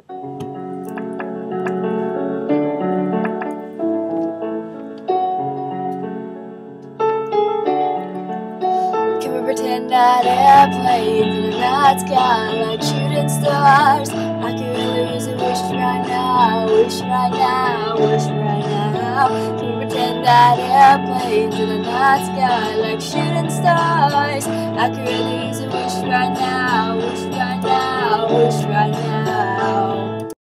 Can we pretend that airplanes in the night sky like shooting stars? I could really use a wish right now, wish right now, wish right now. Can we pretend that airplanes in the night sky like shooting stars? I could really use a wish right now, wish right now, wish right now.